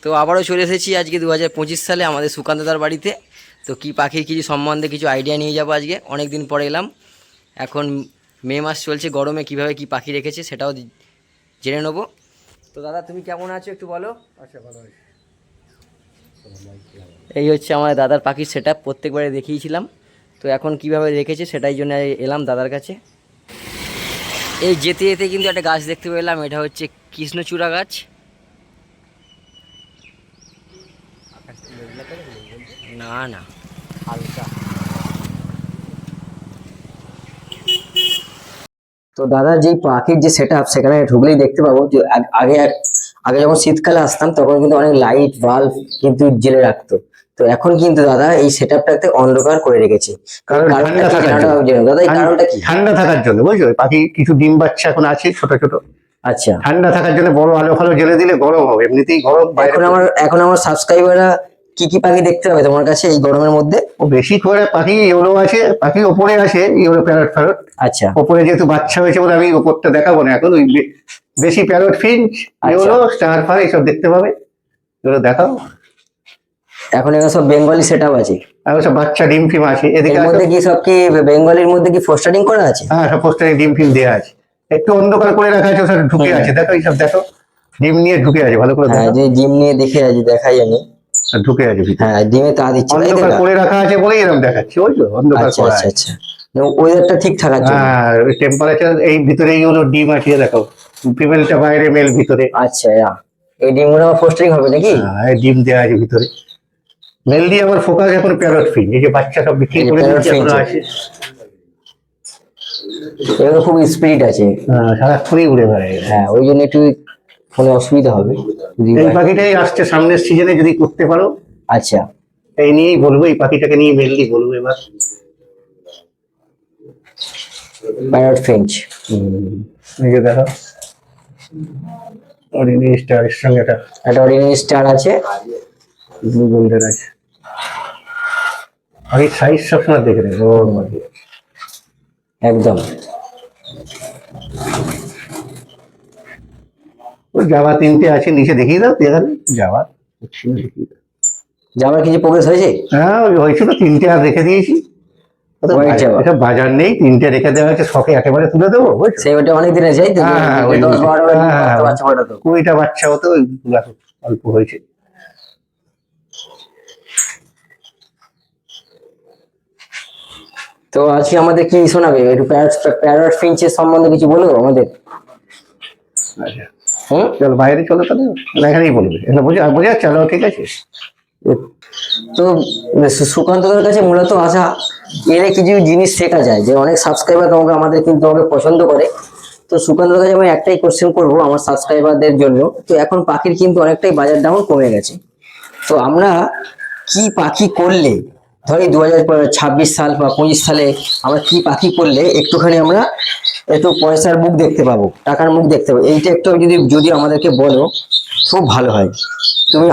তো আবারও চলে এসেছি আজকে 2025 সালে আমাদের সুকান্ত দাদার বাড়িতে। তো কি পাখির কিছু সম্বন্ধে কিছু আইডিয়া নিয়ে যাবো আজকে, অনেক দিন পরে এলাম। এখন মে মাস চলছে, গরমে কিভাবে কি পাখি রেখেছে সেটাও জেনে নেবো। তো দাদা তুমি কেমন আছো একটু বলো। আচ্ছা, ভালো আছে। এই হচ্ছে আমার দাদার পাখির সেট আপ, প্রত্যেকবারে দেখিয়েছিলাম। তো এখন কিভাবে রেখেছে সেটাই জন্য এলাম দাদার কাছে। এই যেতে যেতে কিন্তু একটা গাছ দেখতে পেলাম, এটা হচ্ছে কৃষ্ণচূড়া গাছ। না না, হালকা। তো দাদা যেই পাখির যে সেট আপ, সেখানে ঢুকলেই দেখতে পাবো যে আগে আগে যখন শীতকালে আসতাম তখন কিন্তু অনেক লাইট বাল্ব কিন্তু জেলে রাখতো। তো এখন কিন্তু দাদা এই সেট আপটাতে অন্ধকার করে রেখেছে। কারণ ঠান্ডা থাকার জন্য। দাদা এই কারণটা কি? ঠান্ডা থাকার জন্য, বুঝছো? পাখি কিছু ডিম বাচ্চা এখন আছে ছোট ছোট। আচ্ছা, ঠান্ডা থাকার জন্য বড় আলো ফালো জ্বেলে দিলে গরম হবে, এমনিতেই গরম বাইরে। এখন আমার সাবস্ক্রাইবাররা কি কি পাখি দেখতে হবে তোমার কাছে এই গরমের মধ্যে? ও বেশি করে পাখি ইয়েলো আছে, পাখি ওপরে আছে ইয়েলো প্যারট ফ্যারট। আচ্ছা ওপরে যেহেতু বাচ্চা হয়েছে বলে আমি ওপরটা দেখাবো না এখন। ওই বেশি প্যারট ফিঞ্চ ইয়েলো স্টার ফার এইসব দেখতে পাবে, এগুলো দেখাও। এখন এগুলো সব বেঙ্গলি সেট আপ আছে। আর সব বাচ্চা ডিম ফিম আছে এদিকে। এর মধ্যে কি সব কি বেঙ্গলির মধ্যে কি ফোস্টারিং করা আছে? হ্যাঁ, সব পোস্টারে ডিম ফিম দেওয়া আছে, একটু অন্ধকার করে রাখা আছে, ওসব ঢুকে আছে। দেখো এইসব দেখো, ডিম নিয়ে ঢুকে আছে, ভালো করে হ্যাঁ, দেখো। যে ডিম নিয়ে দেখাই আমি। আর ঢুকে আছে ভিতরে। হ্যাঁ, ডিমে তা দিচ্ছে তাই তো অন্ধকার না? করে রাখা আছে বলেই এরকম দেখাচ্ছে, বুঝছো? অন্ধকার আচ্ছা করা আচ্ছা আছে। আচ্ছা, ওয়েদারটা ঠিক থাকার জন্য। হ্যাঁ, ওই টেম্পারেচার এই ভিতরেই হলো ডিম আছে, দেখো ফিমেলটা বাইরে, মেল ভিতরে। আচ্ছা, এই ডিমগুলো আমার ফোস্টারিং হবে নাকি? হ্যাঁ, এই ডিম দেওয়া আছে ভিতরে। মেল দিয়ে আমার ফোকাস এখন প্যারট ফিন, এই যে বাচ্চা সব বিক্রি এই যে করে parrot দিচ্ছে এখনো finch। আছে। এগুলো খুব স্পিরিট আছে। হ্যাঁ, সারাক্ষণই উড়ে বেড়ায় এরা। হ্যাঁ, ওই জন্য একটু ফোনে অসুবিধা হবে যদি এই পাখিটাই আসছে সামনের সিজনে, যদি করতে পারো। আচ্ছা, এই নিয়েই বলবো, এই পাখিটাকে নিয়ে মেনলি বলবো এবার। Parrot Finch. এই যে দেখো অর্ডিনারি স্টারের সঙ্গে একটা একটা অর্ডিনারি স্টার আছে। ব্লু গোল্ডেন আছে। পাখির সাইজ সবসময় দেখে নেবে ও পাখি। একদম। ওই জাবা তিনটে আছে নিচে, দেখিয়ে দাও এখানে জাবা দেখিয়ে দাও। জামার কিছু প্রোগ্রেস হয়েছে? হ্যাঁ, ওই হয়েছিল তিনটে আর রেখে দিয়েছি। White জাবা। এটা বাজার নেই, তিনটে রেখে দেওয়া হয়েছে, শখে একেবারে তুলে দেবো, বুঝছো? সেই ওটা অনেক দিনে যাই তো, হ্যাঁ, ওই 10-12 হ্যাঁ, বাচ্চা ফোটাতো। 20টা বাচ্চা হতো, ওইগুলো এখন অল্প হয়েছে। তো আজকে আমাদের কি শোনাবে একটু? প্যারট ফিঞ্চের সম্বন্ধে কিছু বলবো আমাদের। আচ্ছা, হুম। চলো বাইরে চলো তাহলে, না এখানেই বলবে, এখানে বোঝা চলো, ঠিক আছে। তো সুকান্তদের কাছে মূলত আসা, এর কিছু জিনিস শেখা যায় যে অনেক সাবস্ক্রাইবার আমাদের কিন্তু আমাকে পছন্দ করে। তো সুকান্তদের কাছে আমি একটাই কোশ্চেন করবো আমার সাবস্ক্রাইবারদের জন্য। তো এখন পাখির কিন্তু অনেকটাই বাজার দাম কমে গেছে। তো আমরা কি পাখি করলে, ধরি 2026 সাল বা 25 সালে আমরা কি পাখি করলে একটুখানি আমরা একটু পয়সার মুখ দেখতে পাবো, টাকার মুখ দেখতে পাবো, এইটা একটু যদি আমাদেরকে বলো খুব ভালো হয়।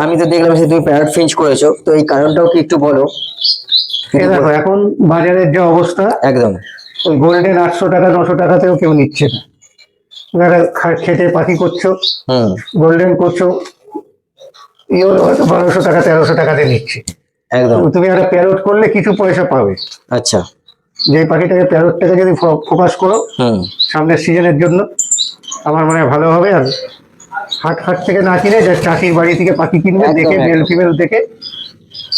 আমি তো দেখলাম যে তুমি প্যারট ফিঞ্চ করেছো, তো এই কারণটাও কি একটু বলো। এই দেখো এখন বাজারের যে অবস্থা, একদম। ওই গোল্ডেন 800 টাকা 900 টাকাতেও কেউ নিচ্ছে না। এবারে খেটে পাখি করছো, হুম। গোল্ডেন করছো, ইওর হয়তো 1200 টাকা 1300 টাকাতে নিচ্ছে। একদম। তুমি একটা প্যারট করলে কিছু পয়সা পাবে। আচ্ছা। যে পাখিটাকে, প্যারটটাকে যদি ফোকাস করো হুম। সামনের সিজনের জন্য, আমার মনে হয় ভালো হবে। আর হাট থেকে না কিনে যে চাষির বাড়ি থেকে পাখি কিনবে, একদম, দেখে মেল একদম। ফিমেল দেখে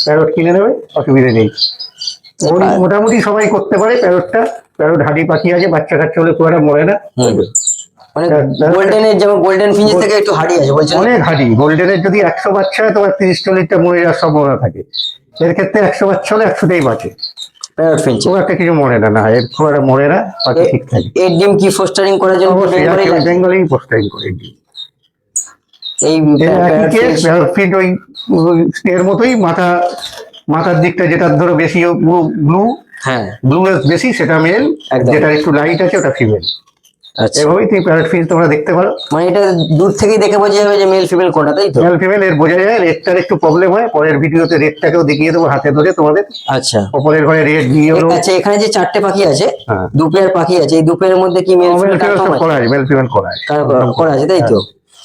প্যারট কিনে নেবে, অসুবিধা নেই। মোটামুটি সবাই করতে পারে প্যারটটা। প্যারট হাডি পাখি আছে, বাচ্চা কাচ্চা হলে খুব একটা মরে না। মানে গোল্ডেনের, যেমন গোল্ডেন ফিঞ্চের থেকে একটু হাড়ি আছে বলছেন? অনেক হাডি। গোল্ডেনের যদি 100 বাচ্চা হয়, তোমার 30-40টা মরে যাওয়ার সম্ভাবনা থাকে। এর ক্ষেত্রে 100 বাচ্চা হলে 100টাই বাঁচে। প্যারট ফিঞ্চ খুব একটা কিছু মরে না, এর খুব একটা মরে না, পাখি ঠিক থাকে। এর ডিম কি ফোস্টারিং করার জন্য বেঙ্গলি পোস্টারিং করে দিই। এই একই কেস, ফিট ওই এর মতোই। মাথার দিকটা যেটা ধরো বেশি ব্লু, হ্যাঁ ব্লু বেশি, সেটা মেল। একদম। যেটা একটু লাইট আছে ওটা ফিমেল। আচ্ছা, এভাবেই তুমি প্যারট ফিঞ্চ তোমরা দেখতে পারো। মানে এটা দূর থেকেই দেখে বোঝা যাবে যে মেল ফিমেল কোনটা, তাই তো? মেল ফিমেল এর বোঝা যায়। রেটটার একটু প্রবলেম হয়, পরের ভিডিওতে রেটটাকেও দেখিয়ে দেবো হাতে ধরে তোমাদের। আচ্ছা ওপরের ঘরে রেট দিয়ে হলো। আচ্ছা, এখানে যে 4টে পাখি আছে, হ্যাঁ, 2 পেয়ার পাখি আছে, এই 2 পেয়ারের মধ্যে কি মেল মেল ফিমেল ফিমেল সব করা আছে, মেল ফিমেল করা আছে, করা আছে, তাই তো?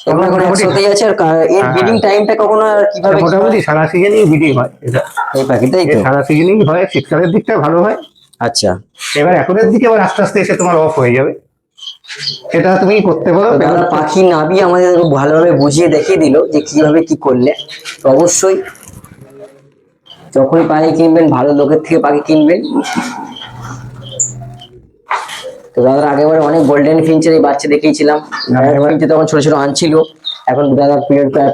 এগুলো এখন মোটামুটি- একসাথেই আছে। আর এর হ্যাঁ। ব্রিডিং টাইমটা কখন আর কিভাবে কি মোটামুটি হয়? সারা সিজনই ব্রিডিং হয় এটা, এই পাখিটাই এ তো। সারা সিজনই হয়, শীতকালের দিকটা ভালো হয়। আচ্ছা, এবার এখনের দিকে আবার আস্তে আস্তে এসে তোমার অফ হয়ে যাবে, সেটা তুমি করতে পারো। তো দাদা পাখি নাবি আমাদের খুব ভালোভাবে বুঝিয়ে দেখিয়ে দিল যে কিভাবে কি করলে। তো অবশ্যই যখনই পাখি কিনবেন ভালো লোকের থেকে পাখি কিনবেন। তো দাদার আগেবারে অনেক গোল্ডেন ফিঞ্চের এই বাচ্চা দেখিয়েছিলাম। প্যারট ফিঞ্চ তখন ছোট ছোট আনছিল, এখন দাদা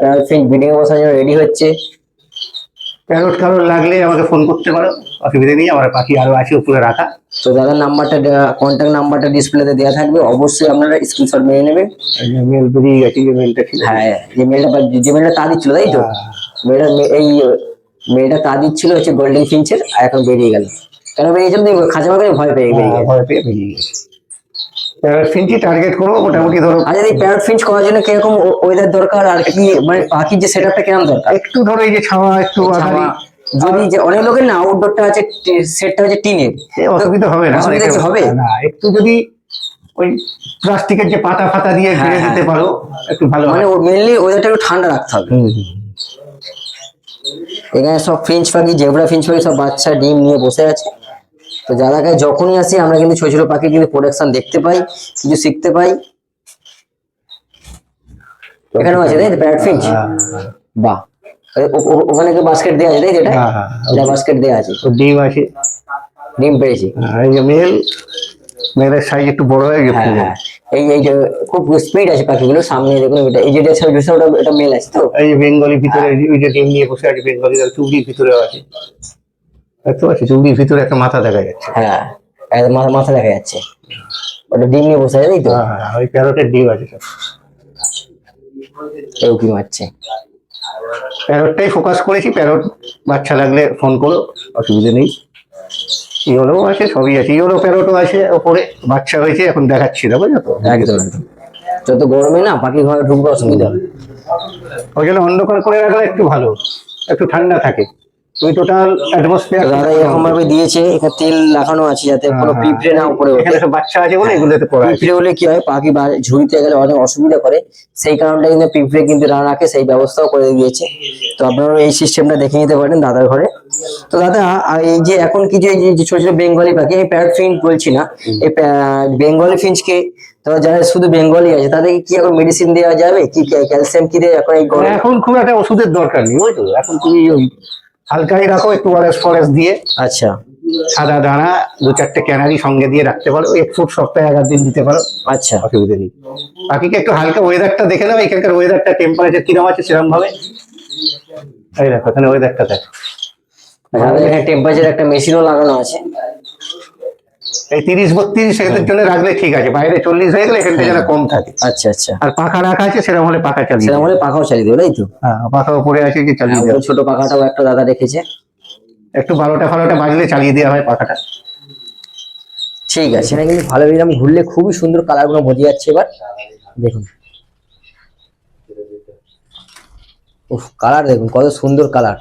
প্যারট ফিঞ্চ ব্রিডিং এ বসার জন্য রেডি হচ্ছে। প্যারট কারোর লাগলে আমাকে ফোন করতে পারো, অসুবিধা নেই, আমার পাখি আরো আছে উপরে রাখা। তো দাদার নাম্বারটা, কন্ট্যাক্ট নাম্বারটা ডিসপ্লেতে দেওয়া থাকবে, অবশ্যই আপনারা স্ক্রিনশট মেরে নেবেন। মেল বেরিয়ে গেছে, যে মেলটা ছিল। হ্যাঁ, যে মেলটা তা দিচ্ছিল তাই তো, মেয়েটা এই মেয়েটা তা দিচ্ছিল হচ্ছে গোল্ডেন ফিঞ্চের, আর এখন বেরিয়ে গেল। কেন বেরিয়েছিল দেখবো, খাঁচা মাকে ভয় পেয়ে বেরিয়ে গেল। ভয় পেয়ে বেরিয়ে গেছে। প্যারট ফিঞ্চই টার্গেট করবো মোটামুটি, ধরো আচ্ছা, এই প্যারট ফিঞ্চ করার জন্য কিরকম ওয়েদার দরকার, আর কি মানে পাখির যে সেটআপটা কেমন দরকার? একটু ধরো এই যে ছাওয়া একটু আধারি, যদি যে অনেক লোকের না আউটডোরটা আছে, সেটটা হচ্ছে টিনের, সে অসুবিধা হবে না। অসুবিধা কি হবে? না, একটু যদি ওই প্লাস্টিকের যে পাতা ফাতা দিয়ে ঘিরে দিতে পারো একটু ভালো মানে হয়। মেনলি ওয়েদারটা একটু ঠান্ডা রাখতে হবে। হুম। এখানে সব ফিঞ্চ পাখি, জেব্রা ফিঞ্চ পাখি সব বাচ্চা ডিম নিয়ে বসে আছে। তো যারা যখনই আসি আমরা কিন্তু ছোট ছোট পাখি কিন্তু প্রোডাকশন দেখতে পাই, কিছু শিখতে পাই। এখানেও আছে তাই তো প্যারট ফিঞ্চ? বাহ, ওখানে কি বাস্কেট দেওয়া আছে তাই তো? হ্যাঁ, হ্যাঁ। এটা বাস্কেট দেওয়া আছে, তো ডিম আছে, ডিম পেয়েছি। এই যে মেলের সাইজ একটু বড় হয়ে গেছে। হ্যাঁ হ্যাঁ, এই যে খুব স্পিড আছে পাখিগুলো। সামনে দেখুন এটা, এই যে এটা মেল আছে তো। এই যে বেঙ্গলি ভিতরে ওই যে ডিম নিয়ে বসে আছে, বেঙ্গলি চুড়ির ভিতরেও আছে, দেখতে পাচ্ছি চুড়ির ভিতরে একটা মাথা দেখা যাচ্ছে। হ্যাঁ, একদম মাথা মাথা দেখা যাচ্ছে, ওটা ডিম নিয়ে বসে আছে তাই তো। হ্যাঁ, হ্যাঁ, ওই প্যারটের ডিম আছে সব। কেউ কি মারছে? প্যারটটাই ফোকাস করেছি, প্যারট বাচ্চা লাগলে ফোন করো, অসুবিধা নেই। ইয়েলো আছে, সবই আছে, ইয়েলো প্যারটও আছে ওপরে, বাচ্চা হয়েছে এখন দেখাচ্ছি না, বুঝলো তো। একদম একদম, যত গরমে না পাখি ঘরে ঢুকবে অসুবিধা হবে। ওই জন্য অন্ধকার করে রাখলে একটু ভালো, একটু ঠান্ডা থাকে। তুমি টোটাল তো অ্যাটমসফিয়ার দাদা এরকম ভাবে দিয়েছে, এখানে তেল লাগানো আছে যাতে কোনো পিঁপড়ে না উপরে ওঠে। এখানে সব বাচ্চা আছে বলে এগুলোতে পড়া আছে। পিঁপড়ে হলে কি হয়, পাখি ঝুড়িতে গেলে অনেক অসুবিধা করে, সেই কারণটা কিন্তু পিঁপড়ে কিন্তু না রাখে, সেই ব্যবস্থাও করে দিয়েছে। তো আপনারা এই সিস্টেমটা দেখে নিতে পারেন দাদার ঘরে। তো দাদা, আর এই যে এখন কিছু এই যে ছোট ছোট বেঙ্গলি পাখি, এই প্যারট ফিঞ্চ বলছি না, এই বেঙ্গলি ফিঞ্চকে, তো যারা শুধু বেঙ্গলি আছে তাদেরকে কি এখন মেডিসিন দেওয়া যাবে, কি ক্যালসিয়াম কি দেয় এখন এই গরমে? এখন খুব একটা ওষুধের দরকার নেই, বুঝছো, এখন তুমি ওই হালকাই রাখো, একটু ওআরএস ফরেস দিয়ে, আচ্ছা সাদা দানা 2-4টে ক্যানারি সঙ্গে দিয়ে রাখতে পারো, 1 ফুট সপ্তাহে 1 দিন দিতে পারো, আচ্ছা। অসুবিধা নেই। পাখিকে একটু হালকা ওয়েদারটা দেখে নাও, এখানকার ওয়েদারটা টেম্পারেচার কিরকম আছে সেরকম ভাবে। এই দেখো এখানে ওয়েদারটা দেখো, আমাদের এখানে টেম্পারেচার একটা মেশিনও লাগানো আছে। এই 30-32 এর জন্য রাখলে ঠিক আছে, বাইরে 40 হয়ে গেলে এখানটা যেন কম থাকে। আচ্ছা আচ্ছা, আর পাখা রাখা আছে, সেরকম হলে পাখা চালিয়ে সেরকম দেবে। হলে পাখাও চালিয়ে দেবে তাই তো? হ্যাঁ, পাখা উপরে আছে যে চালিয়ে দেবে, ছোট পাখাটাও একটা দাদা রেখেছে। একটু 12টা বাজলে চালিয়ে দেওয়া হয় পাখাটা। ঠিক আছে, এটা কিন্তু ভালো, এরকম ঘুরলে খুবই সুন্দর কালার গুলো বোঝা যাচ্ছে। এবার দেখুন, উফ, কালার দেখুন কত সুন্দর কালার,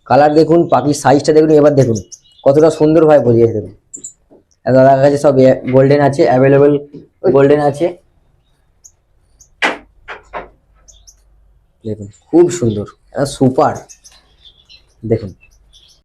কালার দেখুন, পাখির সাইজটা দেখুন, এবার দেখুন কতটা সুন্দর ভাবে বোঝা যাচ্ছে। দেখুন দাদার কাছে সব গোল্ডেন আছে, অ্যাভেলেবেল গোল্ডেন আছে। দেখুন খুব সুন্দর, সুপার, দেখুন।